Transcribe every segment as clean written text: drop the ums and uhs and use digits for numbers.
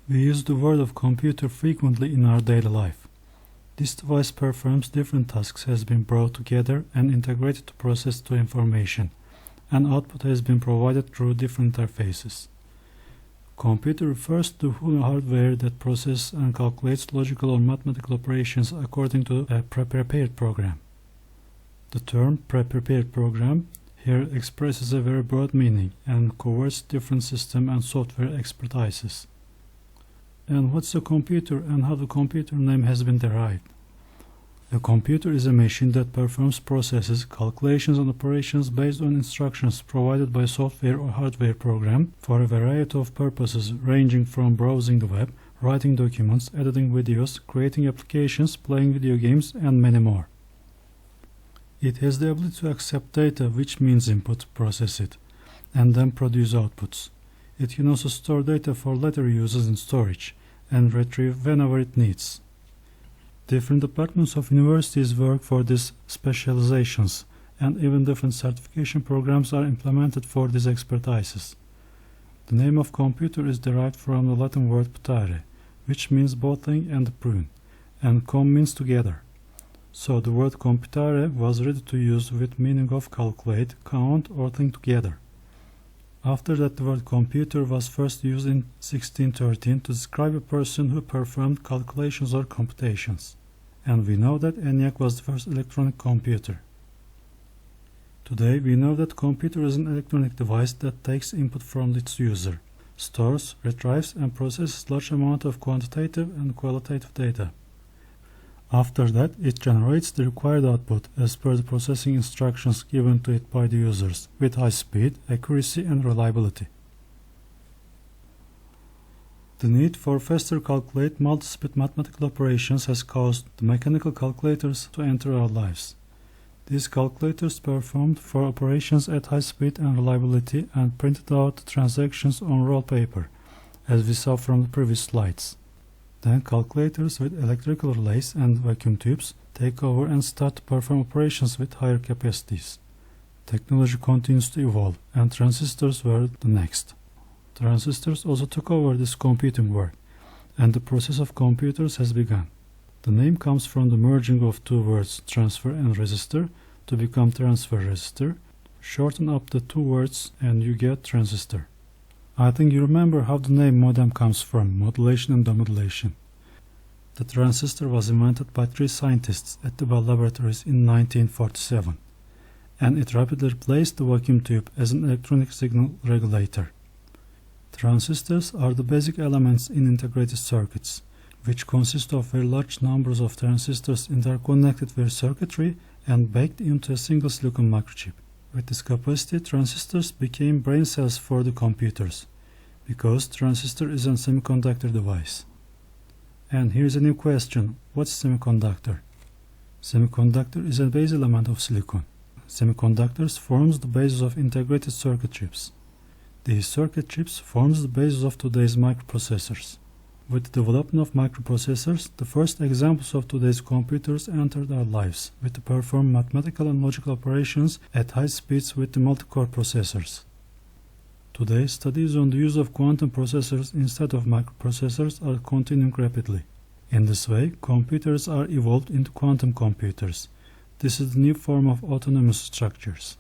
We use the word of computer frequently in our daily life. This device performs different tasks, has been brought together and integrated to process the information, and output has been provided through different interfaces. Computer refers to full hardware that processes and calculates logical or mathematical operations according to a pre-prepared program. The term pre-prepared program here expresses a very broad meaning and covers different system and software expertises. And what's a computer and how the computer name has been derived? A computer is a machine that performs processes, calculations and operations based on instructions provided by a software or hardware program for a variety of purposes ranging from browsing the web, writing documents, editing videos, creating applications, playing video games, and many more. It has the ability to accept data, which means input, process it, and then produce outputs. It can also store data for later uses in storage and retrieve whenever it needs. Different departments of universities work for these specializations, and even different certification programs are implemented for these expertises. The name of computer is derived from the Latin word putare, which means bottling and prune, and com means together. So the word computare was ready to use with meaning of calculate, count, or think together. After that, the word computer was first used in 1613 to describe a person who performed calculations or computations, and we know that ENIAC was the first electronic computer. Today, we know that computer is an electronic device that takes input from its user, stores, retrieves, and processes large amount of quantitative and qualitative data. After that, it generates the required output as per the processing instructions given to it by the users, with high speed, accuracy, and reliability. The need for faster calculate multi-speed mathematical operations has caused the mechanical calculators to enter our lives. These calculators performed for operations at high speed and reliability and printed out the transactions on roll paper, as we saw from the previous slides. Then calculators with electrical relays and vacuum tubes take over and start to perform operations with higher capacities. Technology continues to evolve, and transistors were the next. Transistors also took over this computing work, and the process of computers has begun. The name comes from the merging of two words, transfer and resistor, to become transfer resistor. Shorten up the two words and you get transistor. I think you remember how the name modem comes from, modulation and demodulation. The transistor was invented by three scientists at the Bell Laboratories in 1947, and it rapidly replaced the vacuum tube as an electronic signal regulator. Transistors are the basic elements in integrated circuits, which consist of very large numbers of transistors interconnected with circuitry and baked into a single silicon microchip. With this capacity, transistors became brain cells for the computers, because transistor is a semiconductor device. And here's a new question: what's semiconductor? Semiconductor is a base element of silicon. Semiconductors forms the basis of integrated circuit chips. These circuit chips forms the basis of today's microprocessors. With the development of microprocessors, the first examples of today's computers entered our lives, with to perform mathematical and logical operations at high speeds with the multi-core processors. Today, studies on the use of quantum processors instead of microprocessors are continuing rapidly. In this way, computers are evolved into quantum computers. This is the new form of autonomous structures.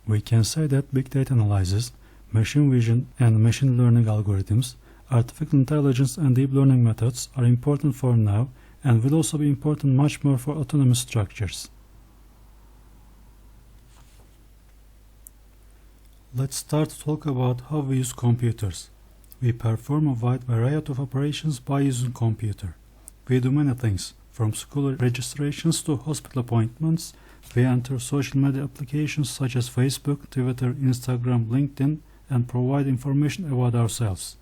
We can say that big data analysis, machine vision, and machine learning algorithms, artificial intelligence and deep learning methods are important for now and will also be important much more for autonomous structures. Let's start to talk about how we use computers. We perform a wide variety of operations by using computer. We do many things, from school registrations to hospital appointments. We enter social media applications such as Facebook, Twitter, Instagram, LinkedIn, and provide information about ourselves.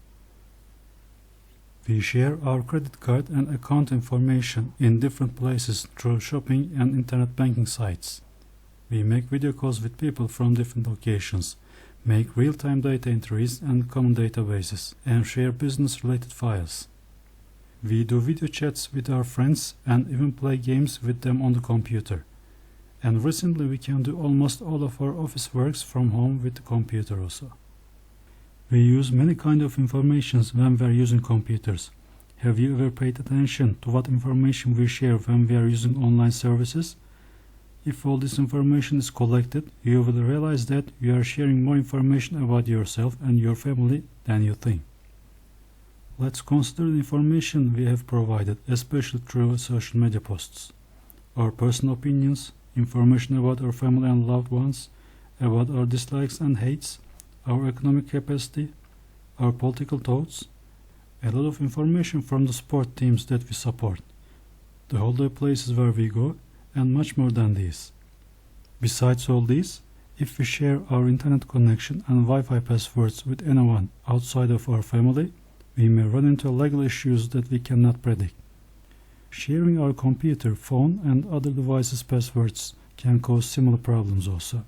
We share our credit card and account information in different places through shopping and internet banking sites. We make video calls with people from different locations, make real-time data entries and common databases, and share business-related files. We do video chats with our friends and even play games with them on the computer. And recently we can do almost all of our office works from home with the computer also. We use many kinds of information when we are using computers. Have you ever paid attention to what information we share when we are using online services? If all this information is collected, you will realize that you are sharing more information about yourself and your family than you think. Let's consider the information we have provided, especially through social media posts. Our personal opinions, information about our family and loved ones, about our dislikes and hates, our economic capacity, our political thoughts, a lot of information from the sport teams that we support, the holiday places where we go, and much more than this. Besides all this, if we share our internet connection and Wi-Fi passwords with anyone outside of our family, we may run into legal issues that we cannot predict. Sharing our computer, phone, and other devices' passwords can cause similar problems also.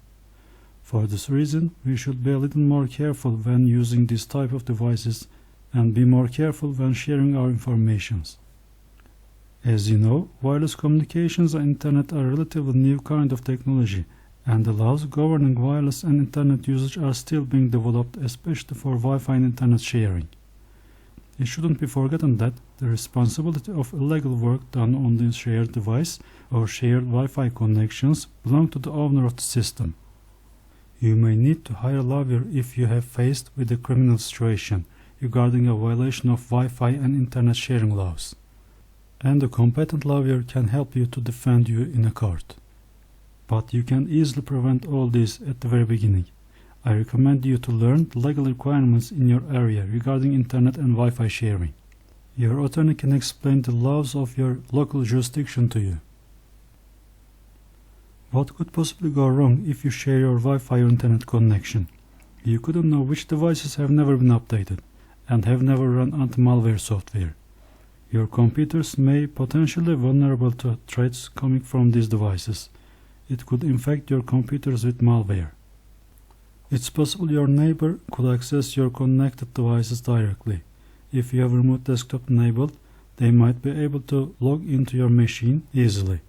For this reason, we should be a little more careful when using this type of devices and be more careful when sharing our information. As you know, wireless communications and internet are a relatively new kind of technology, and the laws governing wireless and internet usage are still being developed, especially for Wi-Fi and internet sharing. It shouldn't be forgotten that the responsibility of illegal work done on the shared device or shared Wi-Fi connections belong to the owner of the system. You may need to hire a lawyer if you have faced with a criminal situation regarding a violation of Wi-Fi and internet sharing laws, and a competent lawyer can help you to defend you in a court. But you can easily prevent all this at the very beginning. I recommend you to learn the legal requirements in your area regarding internet and Wi-Fi sharing. Your attorney can explain the laws of your local jurisdiction to you. What could possibly go wrong if you share your Wi-Fi or internet connection? You couldn't know which devices have never been updated and have never run anti-malware software. Your computers may potentially be vulnerable to threats coming from these devices. It could infect your computers with malware. It's possible your neighbor could access your connected devices directly. If you have remote desktop enabled, they might be able to log into your machine easily,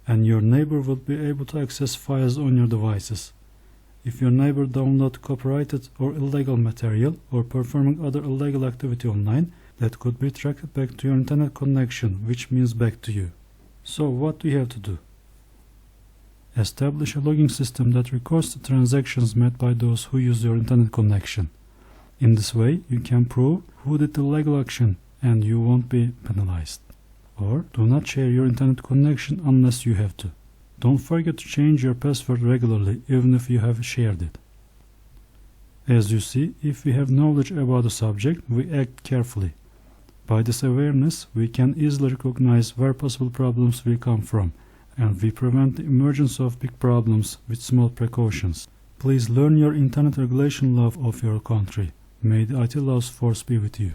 and your neighbor will be able to access files on your devices. If your neighbor downloads copyrighted or illegal material or performing other illegal activity online, that could be tracked back to your internet connection, which means back to you. So what do you have to do? Establish a logging system that records the transactions made by those who use your internet connection. In this way, you can prove who did the illegal action and you won't be penalized. Or do not share your internet connection unless you have to. Don't forget to change your password regularly even if you have shared it. As you see, if we have knowledge about the subject, we act carefully. By this awareness, we can easily recognize where possible problems will come from, and we prevent the emergence of big problems with small precautions. Please learn your internet regulation law of your country. May the IT laws force be with you.